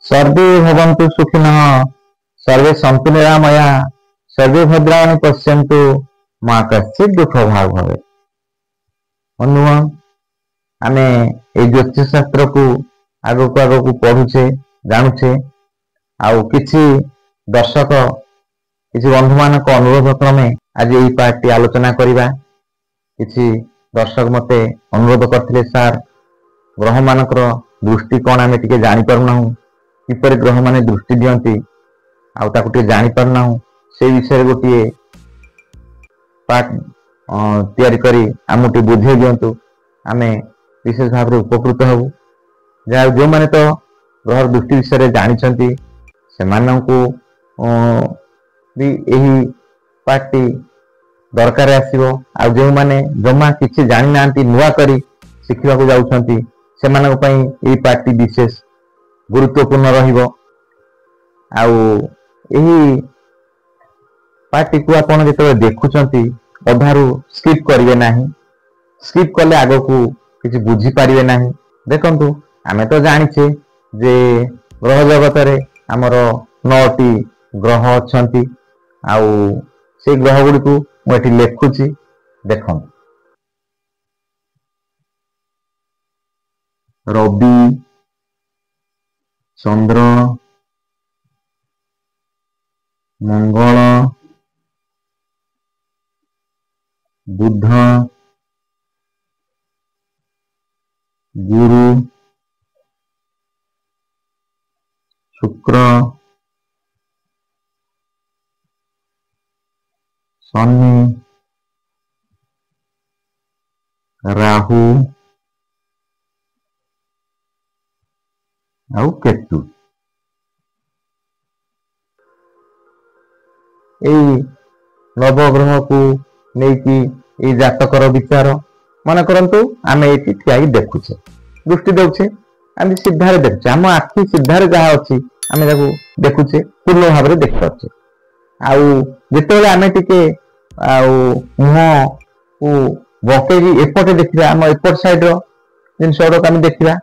सर्वे भवन्तु सुखिनः सर्वे सन्तु निरामया सर्वे भद्राणि पश्यन्तु मां कश्चित् दुःख भाग भवे। बंधुगण आमे ए ज्योतिष शास्त्र को आगक आगक पढ़ुचे जानुचे आउ किछि दर्शक किछि बंधु मानक अनुरोध क्रमे आज यही पार्टी आलोचना करिबा। किछि दर्शक मते अनुरोध करथिले सार ग्रह मानकर दृष्टि कौन आमे टिके जानि परनाहु किपरि ग्रह माने दृष्टि दियंती आउ ताकु टिके जानि परनाहु से विषय गोटिए पाठ तैयारी करी आमुटी बुझे दियंतु आमे विशेष भाव रे उपकृत हबु। जो माने तो ग्रह दृष्टि विषय जानी सेमानंकु भी यही पार्टी दरकार आसीबो। आ जो माने जमा किछि जानि नांती नुआ करी शिखिबा को जाउछंती सेमानक पई एही पार्टी विशेष गुरुत्वपूर्ण रहिबो। आउ एही पार्टी को आपण जेते देखुछंती अधारू स्किप करिवे नाही। स्किप कले आगो को किछि बुझी पारिवे नाही। देखंतु आमे तो जानिछे जे ग्रह जगत रे हमर 9टी ग्रह अछंती आउ से ग्रह गुडी को मु एठी लेखुची देखंतु। रवि चंद्र मंगल बुध गुरु शुक्र शनि राहु आउ केतु। नवग्रह को लेकिन ये जातकर विचार मन करंतु आमे एठी ठियाई देखुछे दृष्टि देउछे आमे सिद्धारे देखुछे हम आखि सिद्धारे जहा अछि आमे ताको देखुछे पूर्ण भाव रे देख पाछे। आउ जेतेबेले आमे टिके आउ मुह को बकेरी एपटे देखिबा हम एपट साइड रो जिन सड़क आमे देखिबा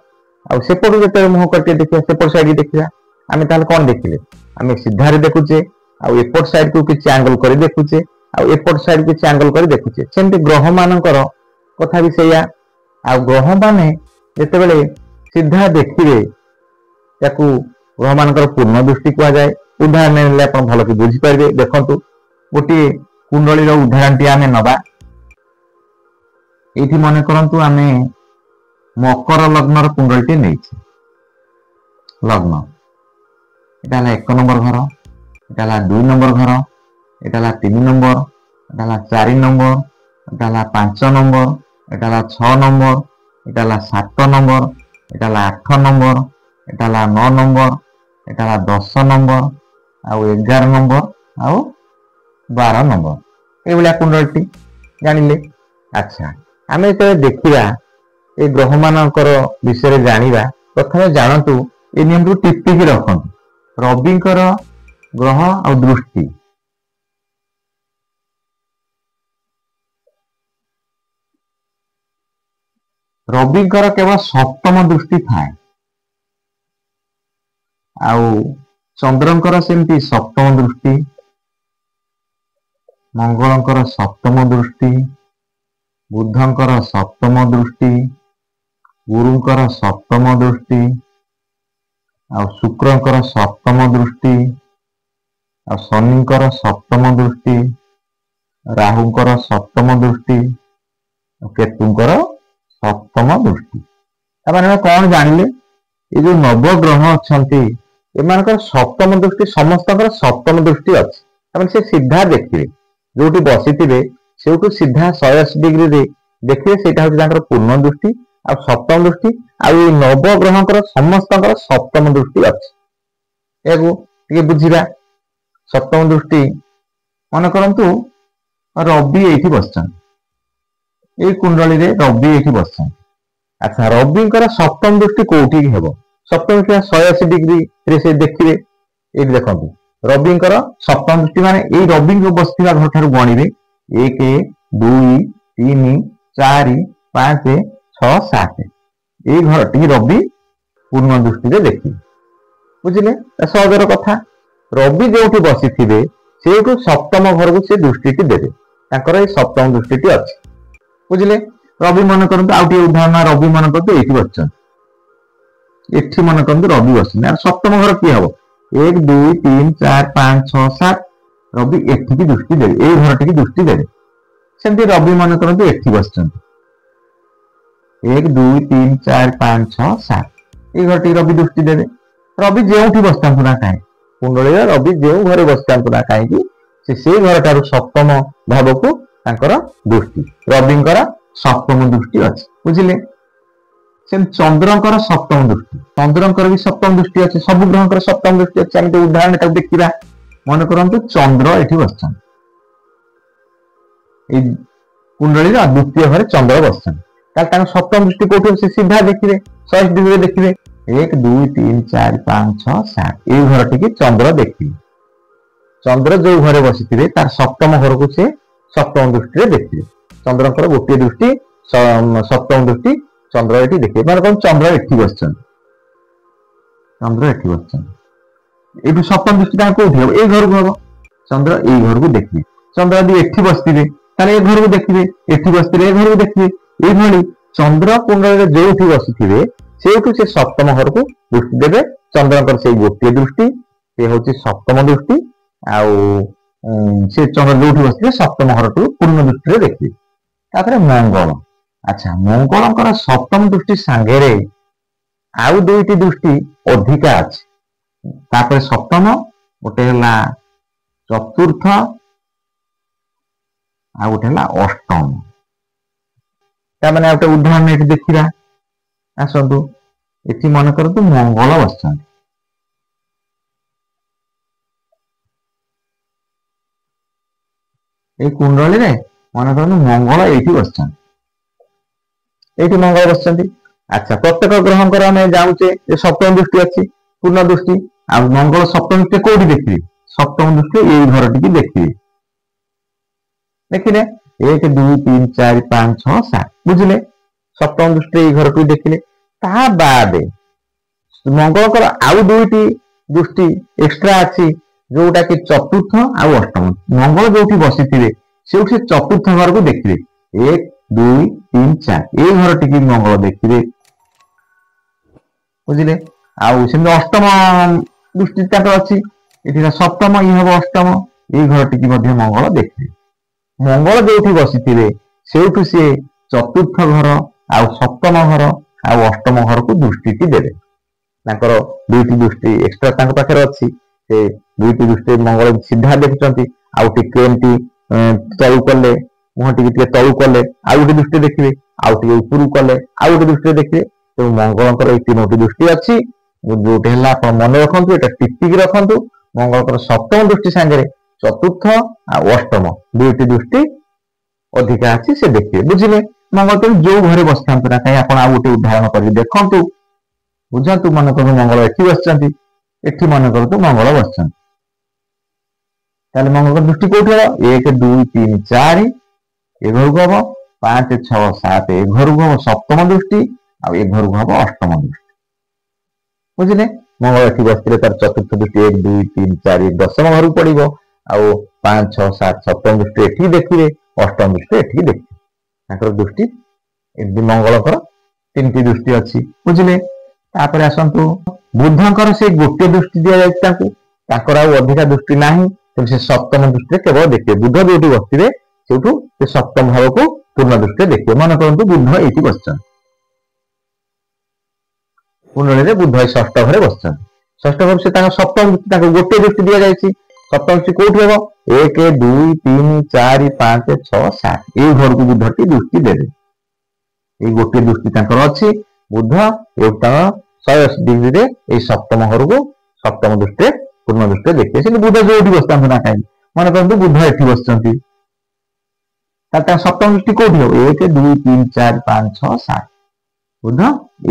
आउ सेपट जेते मुह करके देखिबा सेपट साइड देखिबा आमे ताले कोन देखिले आमे सिद्धारे देखुछे आउ एपट साइड को किछि एंगल करी देखुछे आउ एपट साइड किछि एंगल करी देखुछे। सेमते ग्रह मानकर कथा भी सेया आ ग्रह माने जेतेबेले सिद्धा देखिबे ताकू ग्रह मानकर पूर्ण दृष्टि कुआ जाए। उदाहरण नेले आपण भलो कि बुझी पारिबे। देखंतु गोटी कुंडली रो उदाहरण टी आमे नबा एठी मने करंतु आमे मकर लग्न रो कुंडली टी नेछि लग्न एटाला 1 नंबर घर एटाला 2 नंबर घर एटाला 3 नंबर एटाला 4 नंबर एटाला 5 नंबर एटाला 6 नंबर एटाला 7 नंबर एटाला 8 नंबर एटाला 9 नंबर एटाला 10 नंबर आउ 11 नंबर आउ 12 नंबर ए बलिया कुंडलटी जानिले। अच्छा आमे तो देखिबा ए ग्रह मानकर विषय जानिबा प्रथमे जानतु ए नियम रु टिप्पी के रखंतु रविकर ग्रह और दृष्टि रविकर केवल सप्तम दृष्टि थाए आउ चंद्रंकर सेमती सप्तम दृष्टि मंगलंकर सप्तम दृष्टि बुधंकर सप्तम दृष्टि गुरुंकर सप्तम दृष्टि आउ शुक्रंकर सप्तम दृष्टि आ शनिंकर सप्तम दृष्टि राहुंकर सप्तम दृष्टि केतुंकर सप्तम दृष्टि। माने कौन जानिले ये जो नवग्रह अछंती एमानकर सप्तम दृष्टि समस्तकर सप्तम दृष्टि अछि माने से सीधा देखिबे जोटी बसिथिबे सेउटु सीधा 180 डिग्री रे देखिबे सेटा होय तांकर पूर्ण दृष्टि आ सप्तम दृष्टि आ ये नवग्रहकर समस्तकर सप्तम दृष्टि अछि। एगो टिके बुझिबा सप्तम दृष्टि मन करंतु रवि एठी बसछन ए कुंडली रे रवि एठी बसछन। अच्छा रविंकर सप्तम दृष्टि कोठी हेबो सप्तम दृष्टि 180 डिग्री रे से देखिबे ए देखंतु रविंकर सप्तम दृष्टि माने ए रवि को बसथिबा घर थारु गणिबे 1 2 3 4 5 6 7 ए घर टी रवि पूर्ण दृष्टि रे देखिबे ବୁଝିଲେ ସହଜର କଥା। ରବି ଯୋଉଠି ବସିଥିବେ ସେଇଠୁ ସପ୍ତମ ଘରକୁ ସେ ଦୃଷ୍ଟିଟି ଦେବେ, ତାଙ୍କର ଏଇ ସପ୍ତମ ଦୃଷ୍ଟିଟି ଅଛି। ବୁଝିଲେ ରବି ମନେ କରନ୍ତୁ, ଆଉ ଟିକେ ଉଦାହରଣ, ରବି ମନେ କରନ୍ତୁ ଏଇଠି ବସିଛନ୍ତି, ଏଠି ମନେ କରନ୍ତୁ ରବି ବସିଛନ୍ତି, ଆଉ ସପ୍ତମ ଘର କିଏ ହବ? 1 2 3 4 5 6 7 ରବି ଏଠିକି ଦୃଷ୍ଟି ଦେବେ, ଏଇ ଘରଟିକି ଦୃଷ୍ଟି ଦେବେ। ସେମିତି ରବି ମନେ କରନ୍ତୁ ଏଠି ବସିଛନ୍ତି, 1 2 3 4 5 6 7 ଏଇ ଘରଟିକି ରବି ଦୃଷ୍ଟି ଦେବେ। ରବି ଯେଉଁଠି ବସିଥାନ୍ତୁ ନା କାହିଁକି, କୁଣ୍ଡଳୀରେ ରବି ଯେଉଁ ଘରେ ବସିଥାନ୍ତୁ ନା କାହିଁକି, ସେ ସେଇ ଘରଠାରୁ ସପ୍ତମ ଭାବକୁ ତାଙ୍କର ଦୃଷ୍ଟି, ରବିଙ୍କର ସପ୍ତମ ଦୃଷ୍ଟି ଅଛି। ବୁଝିଲେ ସେମିତି ଚନ୍ଦ୍ରଙ୍କର ସପ୍ତମ ଦୃଷ୍ଟି, ଚନ୍ଦ୍ରଙ୍କର ବି ସପ୍ତମ ଦୃଷ୍ଟି ଅଛି, ସବୁ ଗ୍ରହଙ୍କର ସପ୍ତମ ଦୃଷ୍ଟି ଅଛି। ଆମେ ଗୋଟେ ଉଦାହରଣ ତାକୁ ଦେଖିବା। ମନେ କରନ୍ତୁ ଚନ୍ଦ୍ର ଏଠି ବସିଛନ୍ତି, ଏଇ କୁଣ୍ଡଳୀର ଦ୍ୱିତୀୟ ଘରେ ଚନ୍ଦ୍ର ବସିଛନ୍ତି, ତାହେଲେ ତାଙ୍କ ସପ୍ତମ ଦୃଷ୍ଟି କୋଉଠି ଅଛି? ସିଧା ଦେଖିବେ, 180 ଡିଗ୍ରୀରେ ଦେଖିବେ। 1 2 3 4 5 6 7 ଏଇ ଘରଟିକି ଚନ୍ଦ୍ର ଦେଖିବେ। ଚନ୍ଦ୍ର ଯୋଉ ଘରେ ବସିଥିବେ ତାର ସପ୍ତମ ଘରକୁ ସେ ସପ୍ତମ ଦୃଷ୍ଟିରେ ଦେଖିବେ। ଚନ୍ଦ୍ରଙ୍କର ଗୋଟିଏ ଦୃଷ୍ଟି, ସପ୍ତମ ଦୃଷ୍ଟି ଚନ୍ଦ୍ର ଏଠି ଦେଖିବେ। ମାନେ କଣ, ଚନ୍ଦ୍ର ଏଠି ବସିଛନ୍ତି, ଚନ୍ଦ୍ର ଏଠି ବସିଛନ୍ତି, ଏଇଠୁ ସପ୍ତମ ଦୃଷ୍ଟି ତାଙ୍କ କୋଉଠି ହବ? ଏଇ ଘରକୁ ହବ। ଚନ୍ଦ୍ର ଏଇ ଘରକୁ ଦେଖିବେ। ଚନ୍ଦ୍ର ଯଦି ଏଠି ବସିଥିବେ ତାହେଲେ ଏ ଘରକୁ ଦେଖିବେ, ଏଠି ବସିଥିଲେ ଏ ଘରକୁ ଦେଖିବେ। ଏଇଭଳି ଚନ୍ଦ୍ର କୁଣ୍ଡଳରେ ଯୋଉଠି ବସିଥିବେ ସେଇଠୁ ସେ ସପ୍ତମ ଘରକୁ ଦୃଷ୍ଟି ଦେବେ। ଚନ୍ଦ୍ରଙ୍କର ସେଇ ଗୋଟିଏ ଦୃଷ୍ଟି, ସେ ହଉଛି ସପ୍ତମ ଦୃଷ୍ଟି। ଆଉ ସେ ଚନ୍ଦ୍ର ଯୋଉଠି ବସିଥିବେ ସପ୍ତମ ଘରକୁ ପୂର୍ଣ୍ଣ ଦୃଷ୍ଟିରେ ଦେଖିବେ। ତାପରେ ମଙ୍ଗଳ, ଆଚ୍ଛା ମଙ୍ଗଳଙ୍କର ସପ୍ତମ ଦୃଷ୍ଟି ସାଙ୍ଗରେ ଆଉ ଦୁଇଟି ଦୃଷ୍ଟି ଅଧିକା ଅଛି। ତାପରେ ସପ୍ତମ, ଗୋଟେ ହେଲା ଚତୁର୍ଥ, ଆଉ ଗୋଟେ ହେଲା ଅଷ୍ଟମ। ତାମାନେ ଆଉ ଗୋଟେ ଉଦାହରଣ ଏଠି ଦେଖିବା। ଆସନ୍ତୁ ଏଠି ମନେ କରନ୍ତୁ ମଙ୍ଗଳ ବସିଛନ୍ତି, ଏଇ କୁଣ୍ଡଳୀରେ ମନେ କରନ୍ତୁ ମଙ୍ଗଳ ଏଇଠି ବସିଛନ୍ତି, ଏଇଠି ମଙ୍ଗଳ ବସିଛନ୍ତି। ଆଚ୍ଛା ପ୍ରତ୍ୟେକ ଗ୍ରହଙ୍କର ଆମେ ଜାଣୁଛେ ଯେ ସପ୍ତମ ଦୃଷ୍ଟି ଅଛି, ପୂର୍ଣ୍ଣ ଦୃଷ୍ଟି। ଆଉ ମଙ୍ଗଳ ସପ୍ତମ ଦୃଷ୍ଟି କୋଉଠି ଦେଖିବେ? ସପ୍ତମ ଦୃଷ୍ଟି ଏଇ ଘରଟିକି ଦେଖିବେ। ଦେଖିଲେ 1 2 3 4 5 6 7 ବୁଝିଲେ ସପ୍ତମ ଦୃଷ୍ଟି ଏଇ ଘରକୁ ଦେଖିଲେ। ତା ବାଦେ ମଙ୍ଗଳଙ୍କର ଆଉ ଦୁଇଟି ଦୃଷ୍ଟି ଏକ୍ସଟ୍ରା ଅଛି, ଯୋଉଟା କି ଚତୁର୍ଥ ଆଉ ଅଷ୍ଟମ। ମଙ୍ଗଳ ଯୋଉଠି ବସିଥିବେ ସେଇଠି ଚତୁର୍ଥ ଘରକୁ ଦେଖିବେ। 1 2 3 4 ଏଇ ଘରଟିକି ମଙ୍ଗଳ ଦେଖିବେ। ବୁଝିଲେ ଆଉ ସେମିତି ଅଷ୍ଟମ ଦୃଷ୍ଟି ତାଙ୍କର ଅଛି, ଏଠି ସପ୍ତମ, ଇଏ ହବ ଅଷ୍ଟମ, ଏଇ ଘରଟିକି ମଧ୍ୟ ମଙ୍ଗଳ ଦେଖିବେ। ମଙ୍ଗଳ ଯୋଉଠି ବସିଥିବେ ସେଇଠୁ ସିଏ ଚତୁର୍ଥ ଘର, ଆଉ ସପ୍ତମ ଘର, ଆଉ ଅଷ୍ଟମ ଘରକୁ ଦୃଷ୍ଟିଟି ଦେବେ। ତାଙ୍କର ଦୁଇଟି ଦୃଷ୍ଟି ଏକ୍ସଟ୍ରା ତାଙ୍କ ପାଖରେ ଅଛି। ସେ ଦୁଇଟି ଦୃଷ୍ଟି ମଙ୍ଗଳ ସିଧା ଦେଖୁଛନ୍ତି, ଆଉ ଟିକେ ଏମିତି ତଳୁ କଲେ, ମୁହଁ ଟିକେ ତଳୁ କଲେ ଆଉ ଗୋଟେ ଦୃଷ୍ଟି ଦେଖିବେ, ଆଉ ଟିକେ ଉପରକୁ କଲେ ଆଉ ଗୋଟେ ଦୃଷ୍ଟିରେ ଦେଖିବେ। ତେଣୁ ମଙ୍ଗଳଙ୍କର ଏଇ ତିନୋଟି ଦୃଷ୍ଟି ଅଛି। ଯୋଉଟା ହେଲା ଆପଣ ମନେ ରଖନ୍ତୁ, ଏଟା ଟିପିକି ରଖନ୍ତୁ। ମଙ୍ଗଳଙ୍କର ସପ୍ତମ ଦୃଷ୍ଟି ସାଙ୍ଗରେ ଚତୁର୍ଥ ଆଉ ଅଷ୍ଟମ ଦୁଇଟି ଦୃଷ୍ଟି ଅଧିକା ଅଛି, ସେ ଦେଖିବେ। ବୁଝିଲେ ମଙ୍ଗଳ ତେଣୁ ଯୋଉ ଘରେ ବସିଥାନ୍ତୁ ନା କାହିଁ, ଆପଣ ଆଉ ଗୋଟେ ଉଦାହରଣ କରିକି ଦେଖନ୍ତୁ, ବୁଝନ୍ତୁ। ମନେ କରନ୍ତୁ ମଙ୍ଗଳ ଏଠି ବସିଛନ୍ତି, ଏଠି ମନେ କରନ୍ତୁ ମଙ୍ଗଳ ବସିଛନ୍ତି, ତାହେଲେ ମଙ୍ଗଳଙ୍କର ଦୃଷ୍ଟି କୋଉଠି ହବ? 1 2 3 4 ଏ ଘରକୁ ହବ, 5 6 7 ଏ ଘରକୁ ହବ ସପ୍ତମ ଦୃଷ୍ଟି, ଆଉ ଏ ଘରକୁ ହବ ଅଷ୍ଟମ ଦୃଷ୍ଟି। ବୁଝିଲେ ମଙ୍ଗଳ ଏଠି ବସିଥିଲେ ତାର ଚତୁର୍ଥ ଦୃଷ୍ଟି 1 2 3 4 ଦଶମ ଘରକୁ ପଡିବ, ଆଉ 5 6 7 ସପ୍ତମ ଦୃଷ୍ଟି ଏଠିକି ଦେଖିବେ, ଅଷ୍ଟମ ଦୃଷ୍ଟି ଏଠିକି ଦେଖିବେ। ତାଙ୍କର ଦୃଷ୍ଟି ଏମିତି ମଙ୍ଗଳଙ୍କର ତିନିଟି ଦୃଷ୍ଟି ଅଛି। ବୁଝିଲେ ତାପରେ ଆସନ୍ତୁ ବୁଧଙ୍କର ସେ ଗୋଟିଏ ଦୃଷ୍ଟି ଦିଆଯାଇଛି ତାଙ୍କୁ, ତାଙ୍କର ଆଉ ଅଧିକା ଦୃଷ୍ଟି ନାହିଁ। ତେଣୁ ସେ ସପ୍ତମ ଦୃଷ୍ଟିରେ କେବଳ ଦେଖିବେ। ବୁଧ ଯୋଉଠି ବସିଥିବେ ସେଇଠୁ ସେ ସପ୍ତମ ଭାବକୁ ପୂର୍ଣ୍ଣ ଦୃଷ୍ଟିରେ ଦେଖିବେ। ମନେ କରନ୍ତୁ ବୁଧ ଏଇଠି ବସିଛନ୍ତି, କୁଣ୍ଡଳୀରେ ବୁଧ ଏଇ ଷଷ୍ଠ ଘରେ ବସିଛନ୍ତି। ଷଷ୍ଠ ଘର ସେ ତାଙ୍କ ସପ୍ତମ ଦୃଷ୍ଟି, ତାଙ୍କୁ ଗୋଟିଏ ଦୃଷ୍ଟି ଦିଆଯାଇଛି। ସପ୍ତମ ଦୃଷ୍ଟି କୋଉଠି ହବ? 1 2 3 4 5 6 7 ଏଇ ଘରକୁ ବୁଧଟି ଦୃଷ୍ଟି ଦେବେ। ଏଇ ଗୋଟିଏ ଦୃଷ୍ଟି ତାଙ୍କର ଅଛି। ବୁଧ ତାଙ୍କ 180 ଡିଗ୍ରୀରେ ଏଇ ସପ୍ତମ ଘରକୁ ସପ୍ତମ ଦୃଷ୍ଟିରେ ପୂର୍ଣ୍ଣ ଦୃଷ୍ଟିରେ ଦେଖିବେ। ସେମିତି ବୁଧ ଯୋଉଠି ବସିଥାନ୍ତୁ ନା କାହିଁକି, ମନେ କରନ୍ତୁ ବୁଧ ଏଠି ବସିଛନ୍ତି, ତାହେଲେ ତାଙ୍କ ସପ୍ତମ ଦୃଷ୍ଟି କୋଉଠି ହବ? 1 2 3 4 5 6 7 ବୁଧ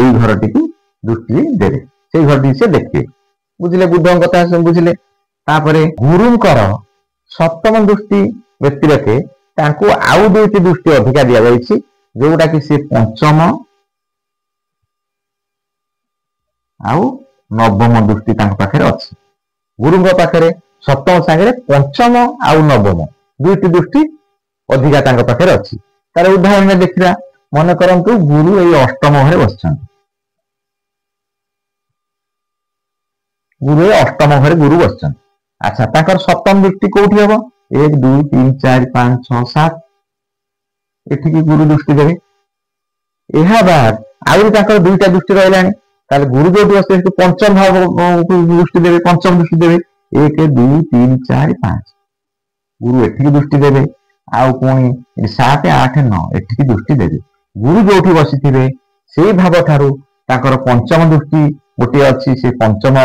ଏଇ ଘରଟିକୁ ଦୃଷ୍ଟି ଦେବେ, ସେଇ ଘରଟି ସେ ଦେଖିବେ। ବୁଝିଲେ ବୁଧଙ୍କ କଥା ବୁଝିଲେ। ତାପରେ ଗୁରୁଙ୍କର ସପ୍ତମ ଦୃଷ୍ଟି ବ୍ୟତିରେକେ ତାଙ୍କୁ ଆଉ ଦୁଇଟି ଦୃଷ୍ଟି ଅଧିକା ଦିଆଯାଇଛି, ଯୋଉଟା କି ସେ ପଞ୍ଚମ ଆଉ नवम दृष्टि पाखे अच्छी गुरु पाखे सप्तम सांगे पंचम आउ नवम दुईटी दृष्टि अधिका पाखे अच्छी तार उदाहरण देखा मन करंतु गुरु ये अष्टम घरे बस गुरु अष्टम घरे गुरु बस अच्छा ताकर सप्तम दृष्टि कौटी हम 1 2 3 4 5 6 7 एठिकी गुरु दृष्टि देवे यह बाद आउ दुईटा दृष्टि रहा गुरु जो बस पंचम भाव दृष्टि देवे पंचम दृष्टि देवे 1 2 3 4 5 गुरु एठिकी दृष्टि देवे आउ पुणी 7 8 9 एठिकी दृष्टि देवे गुरु जो बसी से भाव ठारू पंचम दृष्टि गोटे अच्छी से पंचम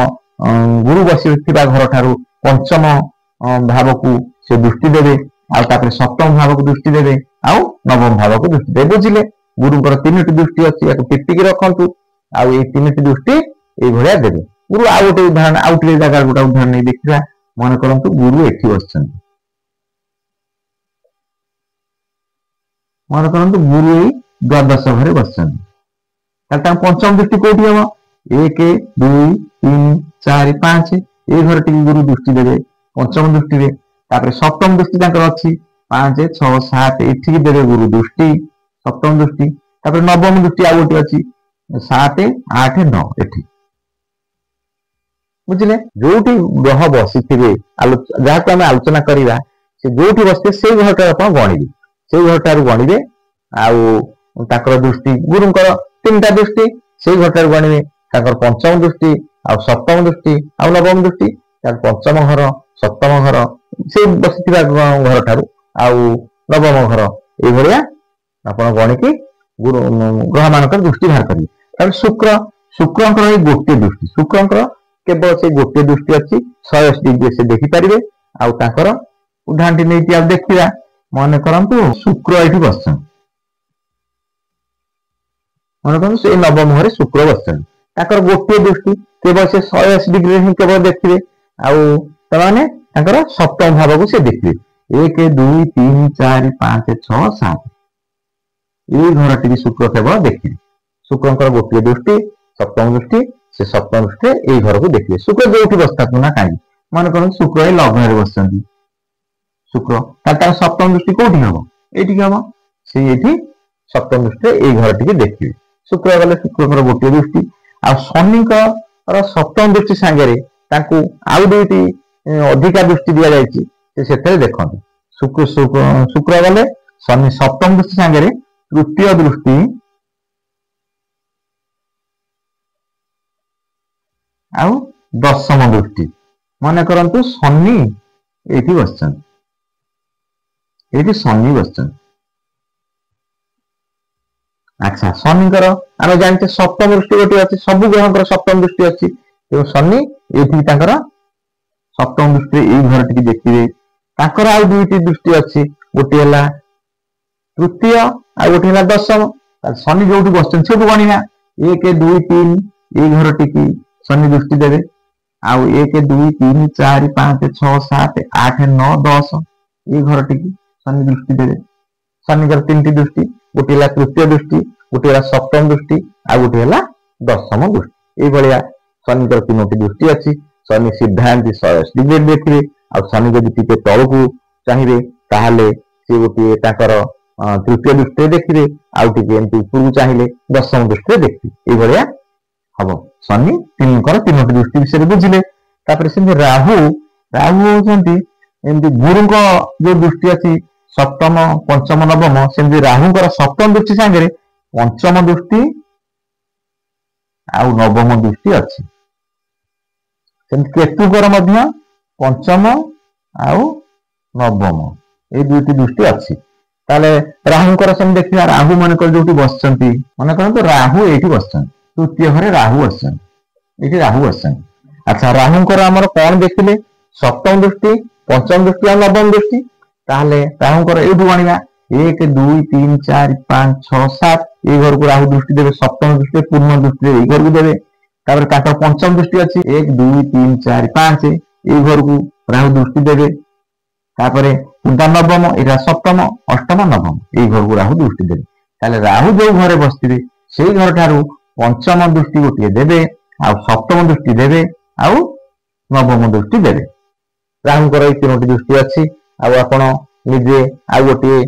गुरु बसी घर ठारू पंचम भाव को से दृष्टि देवे आउ सप्तम भाव को दृष्टि देवे आउ नवम भाव को दृष्टि देवे बुझिले गुरुंकर 3टी दृष्टि अच्छी टिपिकी रखु आउ ये 3टी दृष्टि ये देवे गुरु आउ गोटे उदाहरण आउ टे जगह गोटे उदाहरण नहीं देखा मन करंतु गुरु एठी बस मन करंतु गुरु यही द्वादश घरे बस पंचम दृष्टि कौटी हम 1 2 3 4 5 ये घर टी गुरु दृष्टि देवे पंचम दृष्टि रे सप्तम दृष्टि अच्छी 5 6 7 एठिकी देवे गुरु दृष्टि सप्तम दृष्टि नवम दृष्टि आउ गोटे अच्छी 7 8 9 एठी बुझे जो ग्रह बसी जहाँ को आम आलोचना करवा से जो बसते से घर टार गणिबे से घर टार गणिबे आउ दृष्टि गुरुंकर 3टा दृष्टि से घर टार गणिबे पंचम दृष्टि आउ सप्तम दृष्टि आउ नवम दृष्टि पंचम घर सप्तम घर से बसी घर ठारू आउ नवम घर ये आप गणिकी गुरु ग्रह मान दृष्टि बाहर करेंगे शुक्र शुक्रंकर गोटे दृष्टि शुक्रंकर केवल से गोटे दृष्टि अच्छी 180 डिग्री से देखिपारे आउर उदाहरण नहीं देखा मन करंतु शुक्र ये बस मन कर से नवम घरे शुक्र बस गोटे दृष्टि केवल से 180 डिग्री ही केवल देखिए आने सप्तम भाव को से देखिए 1 2 3 4 5 6 7 ये घर टी शुक्र केवल देखिए शुक्रंकर गोटे दृष्टि सप्तम दृष्टि से सप्तम दृष्टि ये घर को देखिए शुक्र जो बसता ना कहीं मन कर शुक्र ये लग्न बस शुक्र सप्तम दृष्टि कौटी हम ये हम से ये सप्तम दृष्टि ये घर टी देखिए शुक्र गले शुक्र गोटे दृष्टि आ शनि सप्तम दृष्टि सांगे आउ दुईटी अधिका दृष्टि दि जाए देखते शुक्र शुक्र गले शनि सप्तम दृष्टि सांगे तृतीय दृष्टि आउ दशम दृष्टि मन करंतु शनि ये बस शनि बस अच्छा शनिकर आम जानते सप्तम दृष्टि गोटे अच्छी सब ग्रह सप्तम दृष्टि अच्छी शनि ये सप्तम दृष्टि ये घर टी देखिए आउ दुईटी दृष्टि अच्छी गोटे है तृतीय आ गोटे दशम शनि जो बस सब गणिया 1 2 3 ये घर टी शनि दृष्टि देवे आउ 1 2 3 4 5 6 7 8 9 10 ये घर टी शनि दृष्टि देवे शनिकर 3टी दृष्टि गोटे है तृतीय दृष्टि गोटे है सप्तम दृष्टि आ गोटे है दशम दृष्टि ये शनिकर 3टी दृष्टि अच्छी शनि सीधा एमती 180 डिग्री देखिए आ शनि जब टी तलू चाहिए ताहले सी गोटे तृतीय दृष्टि देखिए आउ टे एमती उपरକୁ चाहिए दशम दृष्टि देखिए ये हम शनि 3टी दृष्टि विषय बुझिले से राहु राहु होती गुरु जो दृष्टि अच्छी सप्तम पंचम नवम सेमती राहुंकर सप्तम दृष्टि सांगे पंचम दृष्टि आउ नवम दृष्टि अच्छी केतुकर पंचम आउ नवम ये दुईटी दृष्टि अच्छी ताले राहुंकर सेम देखिए राहु मानक जो बस मन कर राहु ये बस तृतीय घरे राहु बस ये राहु बस अच्छा राहुंकर आमर कौन देखिले सप्तम दृष्टि पंचम दृष्टि और नवम दृष्टि ताहले राहुंकर ये गणिया 1 2 3 4 5 6 7 ये घर को राहु दृष्टि देवे सप्तम दृष्टि पूर्ण दृष्टि ये घर को देवे पंचम दृष्टि अच्छी 1 2 3 4 5 ये घर को राहु दृष्टि देवे नवम यहाँ सप्तम अष्टम नवम ये घर को राहु दृष्टि देवे ताले राहु जो घरे बसते से घर ठारू पंचम दृष्टि गोटे देवे ଆଉ ସପ୍ତମ ଦୃଷ୍ଟି ଦେବେ ଆଉ ନବମ ଦୃଷ୍ଟି ଦେବେ। ରାହୁଙ୍କର ଏଇ 3ଟି ଦୃଷ୍ଟି ଅଛି। ଆଉ ଆପଣ ନିଜେ ଆଉ ଗୋଟିଏ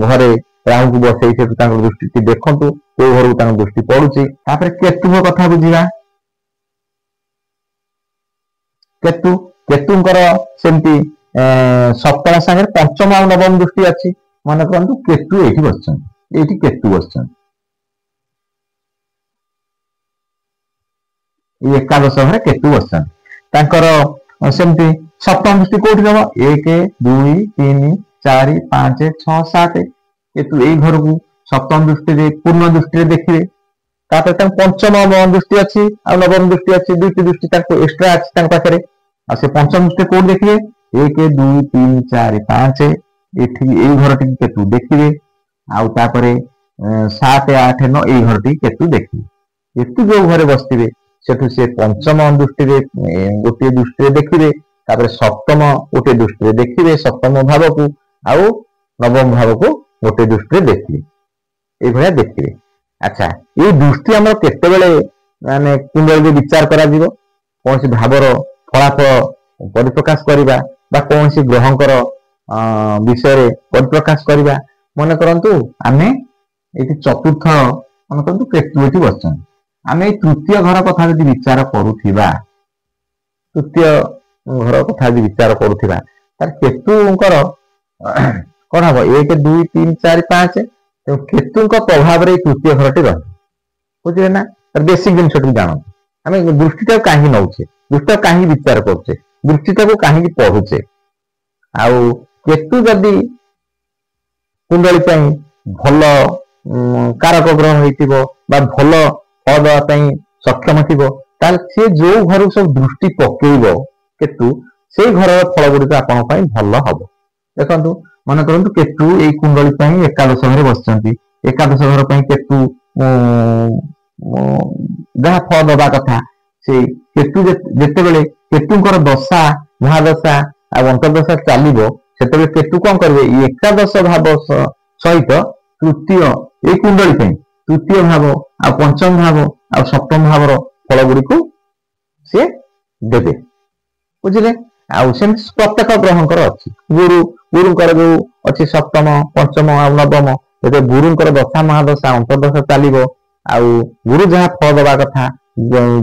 ଘରେ ରାହୁଙ୍କୁ ବସେଇ ସେଠୁ ତାଙ୍କ ଦୃଷ୍ଟି ଦେଖନ୍ତୁ କୋଉ ଘରକୁ ତାଙ୍କ ଦୃଷ୍ଟି ପଡୁଛି। ତାପରେ କେତୁଙ୍କ କଥା ବୁଝିବା। କେତୁଙ୍କର ସେମିତି ସପ୍ତମ ସାଙ୍ଗରେ ପଞ୍ଚମ ଆଉ ନବମ ଦୃଷ୍ଟି ଅଛି। ମନେ କରନ୍ତୁ କେତୁ ଏଇଠି ବସିଛନ୍ତି, ଏଇଠି କେତୁ ବସିଛନ୍ତି, ଏଇ ଏକାଦଶ ଘରେ କେତୁ ବସିଛନ୍ତି। ତାଙ୍କର ସେମିତି ସପ୍ତମ ଦୃଷ୍ଟି କୋଉଠି ହବ? 1 2 3 4 5 6 7 କେତୁ ଏଇ ଘରକୁ ସପ୍ତମ ଦୃଷ୍ଟିରେ ପୂର୍ଣ୍ଣ ଦୃଷ୍ଟିରେ ଦେଖିବେ। ତାପରେ ତାଙ୍କ ପଞ୍ଚମ ଦୃଷ୍ଟି ଅଛି ଆଉ ନବମ ଦୃଷ୍ଟି ଅଛି, 2ଟି ଦୃଷ୍ଟି ତାଙ୍କୁ ଏକ୍ସଟ୍ରା ଅଛି ତାଙ୍କ ପାଖରେ। ଆଉ ସେ ପଞ୍ଚମ ଦୃଷ୍ଟି କୋଉଠି ଦେଖିବେ? 1 2 3 4 5 ଏଠି ଏଇ ଘରଟି କେତୁ ଦେଖିବେ। ଆଉ ତାପରେ 7 8 9 ଏଇ ଘରଟି କେତୁ ଦେଖିବେ। କେତୁ ଯୋଉ ଘରେ ବସିଥିବେ ସେଠୁ ସେ ପଞ୍ଚମ ଦୃଷ୍ଟିରେ ଗୋଟିଏ ଦୃଷ୍ଟିରେ ଦେଖିବେ। ତାପରେ ସପ୍ତମ ଗୋଟିଏ ଦୃଷ୍ଟିରେ ଦେଖିବେ ସପ୍ତମ ଭାବକୁ, ଆଉ ନବମ ଭାବକୁ ଗୋଟିଏ ଦୃଷ୍ଟିରେ ଦେଖିବେ। ଏଇଭଳିଆ ଦେଖିବେ। ଆଚ୍ଛା, ଏଇ ଦୃଷ୍ଟି ଆମର କେତେବେଳେ ମାନେ କୁଣ୍ଡଳୀରେ ବିଚାର କରାଯିବ? କୌଣସି ଭାବର ଫଳାଫଳ ପରିପ୍ରକାଶ କରିବା ବା କୌଣସି ଗ୍ରହଙ୍କର ବିଷୟରେ ପରିପ୍ରକାଶ କରିବା। ମନେ କରନ୍ତୁ ଆମେ ଏଇଠି ଚତୁର୍ଥ, ମନେ କରନ୍ତୁ କେତୁ ଏଠି ବସିଛନ୍ତି। ଆମେ ଏଇ ତୃତୀୟ ଘର କଥା ଯଦି ବିଚାର କରୁଥିବା, ତାହେଲେ କେତୁଙ୍କର କଣ ହବ? 1 2 3 4 5 କେତୁଙ୍କ ପ୍ରଭାବରେ ଏଇ ତୃତୀୟ ଘରଟି ରହିବ। ବୁଝିଲେ ନା? ବେସିକ ଜିନିଷଟିକୁ ଜାଣନ୍ତୁ। ଆମେ ଦୃଷ୍ଟିଟାକୁ କାହିଁକି ନଉଛେ, ଦୃଷ୍ଟିଟାକୁ କାହିଁକି ବିଚାର କରୁଛେ, ଦୃଷ୍ଟିଟାକୁ କାହିଁକି ପଢୁଛେ। ଆଉ କେତୁ ଯଦି କୁଣ୍ଡଳୀ ପାଇଁ ଭଲ କାରକ ଗ୍ରହ ହେଇଥିବ ବା ଭଲ ଫଳ ଦେବା ପାଇଁ ସକ୍ଷମ ଥିବ, ତାହେଲେ ସେ ଯୋଉ ଘରକୁ ସବୁ ଦୃଷ୍ଟି ପକେଇବ କେତୁ, ସେଇ ଘରର ଫଳ ଗୁଡିକ ଆପଣଙ୍କ ପାଇଁ ଭଲ ହବ। ଦେଖନ୍ତୁ, ମନେ କରନ୍ତୁ କେତୁ ଏଇ କୁଣ୍ଡଳୀ ପାଇଁ ଏକାଦଶ ଘରେ ବସିଛନ୍ତି। ଏକାଦଶ ଘର ପାଇଁ କେତୁ ଯାହା ଫଳ ଦବା କଥା, ସେଇ କେତୁ ଯେତେବେଳେ କେତୁଙ୍କର ଦଶା ମହାଦଶା ଆଉ ଅନ୍ତର୍ଦଶା ଚାଲିବ, ସେତେବେଳେ କେତୁ କଣ କରିବେ? ଏକାଦଶ ଭାବ ସହିତ ତୃତୀୟ ଏଇ କୁଣ୍ଡଳୀ ପାଇଁ ତୃତୀୟ ଭାବ ଆଉ ପଞ୍ଚମ ଭାବ ଆଉ ସପ୍ତମ ଭାବର ଫଳ ଗୁଡିକୁ ସେ ଦେବେ। ବୁଝିଲେ? ଆଉ ସେମିତି ପ୍ରତ୍ୟେକ ଗ୍ରହଙ୍କର ଅଛି। ଗୁରୁଙ୍କର ଯୋଉ ଅଛି ସପ୍ତମ ପଞ୍ଚମ ଆଉ ନବମ, ଯେତେବେଳେ ଗୁରୁଙ୍କର ଦଶା ମହାଦଶା ଅନ୍ତର୍ଦଶା ଚାଲିବ, ଆଉ ଗୁରୁ ଯାହା ଫଳ ଦବା କଥା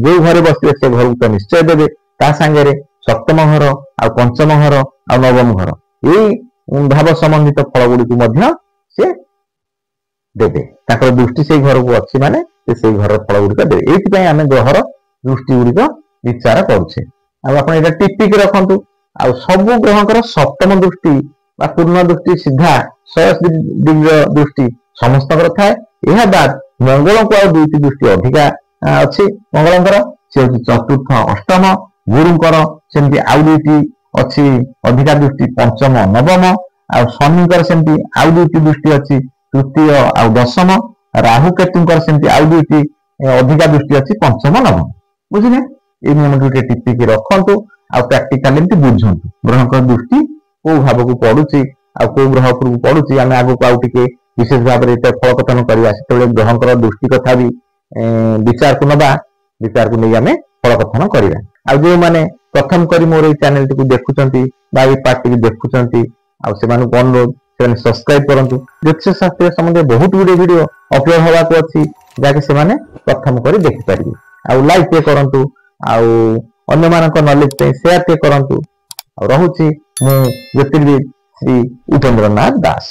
ଯୋଉ ଘରେ ବସିବେ ସେ ଘରକୁ ତ ନିଶ୍ଚୟ ଦେବେ। ତା ସାଙ୍ଗରେ ସପ୍ତମ ଘର ଆଉ ପଞ୍ଚମ ଘର ଆଉ ନବମ ଘର ଏଇ ଭାବ ସମ୍ବନ୍ଧିତ ଫଳ ଗୁଡିକୁ ମଧ୍ୟ ସେ ଦେବେ। ତାଙ୍କର ଦୃଷ୍ଟି ସେଇ ଘରକୁ ଅଛି ମାନେ ସେ ସେଇ ଘରର ଫଳ ଗୁଡିକ ଦେବେ। ଏଇଥିପାଇଁ ଆମେ ଗ୍ରହର ଦୃଷ୍ଟି ଗୁଡିକ ବିଚାର କରୁଛେ। ଆଉ ଆପଣ ଏଇଟା ଟିପିକି ରଖନ୍ତୁ। ଆଉ ସବୁ ଗ୍ରହଙ୍କର ସପ୍ତମ ଦୃଷ୍ଟି ବା ପୂର୍ଣ୍ଣ ଦୃଷ୍ଟି ସିଧା 180 ଦୃଷ୍ଟି ସମସ୍ତଙ୍କର ଥାଏ। ଏହା ବାଦ ମଙ୍ଗଳଙ୍କୁ ଆଉ 2ଟି ଦୃଷ୍ଟି ଅଧିକା ଅଛି। ମଙ୍ଗଳଙ୍କର ସେ ହଉଛି ଚତୁର୍ଥ ଅଷ୍ଟମ, ଗୁରୁଙ୍କର ସେମିତି ଆଉ 2ଟି ଅଛି ଅଧିକା ଦୃଷ୍ଟି ପଞ୍ଚମ ନବମ, ଆଉ ଶନିଙ୍କର ସେମିତି ଆଉ 2ଟି ଦୃଷ୍ଟି ଅଛି ତୃତୀୟ ଆଉ ଦଶମ, ରାହୁ କେତୁଙ୍କର ସେମିତି ଆଉ 2ଟି ଅଧିକା ଦୃଷ୍ଟି ଅଛି ପଞ୍ଚମ ନବମ। ବୁଝିଲେ? ଏଇ ନିୟମକୁ ଟିକେ ଟିପିକି ରଖନ୍ତୁ ଆଉ ପ୍ରାକ୍ଟିକାଲି ଏମିତି ବୁଝନ୍ତୁ ଗ୍ରହଙ୍କର ଦୃଷ୍ଟି କୋଉ ଭାବକୁ ପଡୁଛି ଆଉ କୋଉ ଗ୍ରହ ଉପରକୁ ପଡୁଛି। ଆମେ ଆଗକୁ ଆଉ ଟିକେ ବିଶେଷ ଭାବରେ ଯେତେବେଳେ ଫଳକଥନ କରିବା, ସେତେବେଳେ ଗ୍ରହଙ୍କର ଦୃଷ୍ଟି କଥା ବି ବିଚାରକୁ ନବା, ବିଚାରକୁ ନେଇ ଆମେ ଫଳକଥନ କରିବା। ଆଉ ଯୋଉମାନେ ପ୍ରଥମ କରି ମୋର ଏଇ ଚ୍ୟାନେଲଟିକୁ ଦେଖୁଛନ୍ତି ବା ଏଇ ପାର୍ଟଟିକୁ ଦେଖୁଛନ୍ତି, ଆଉ ସେମାନଙ୍କୁ ଅନୁରୋଧ ସେମାନେ ସବସ୍କ୍ରାଇବ କରନ୍ତୁ। ଜ୍ୟୋତିଷ ଶାସ୍ତ୍ର ସମ୍ବନ୍ଧରେ ବହୁତ ଗୁଡ଼ିଏ ଭିଡିଓ ଅପଲୋଡ ହେବାକୁ ଅଛି, ଯାହାକି ସେମାନେ ପ୍ରଥମ କରି ଦେଖିପାରିବେ। ଆଉ ଲାଇକ୍ ଟିକେ କରନ୍ତୁ, ଆଉ ଅନ୍ୟମାନଙ୍କ ନଲେଜ ପାଇଁ ସେୟାର ଟିକେ କରନ୍ତୁ। ଆଉ ରହୁଛି ମୁଁ ଜ୍ୟୋତିର୍ବିଦ ଶ୍ରୀ ଉପେନ୍ଦ୍ରନାଥ ଦାସ।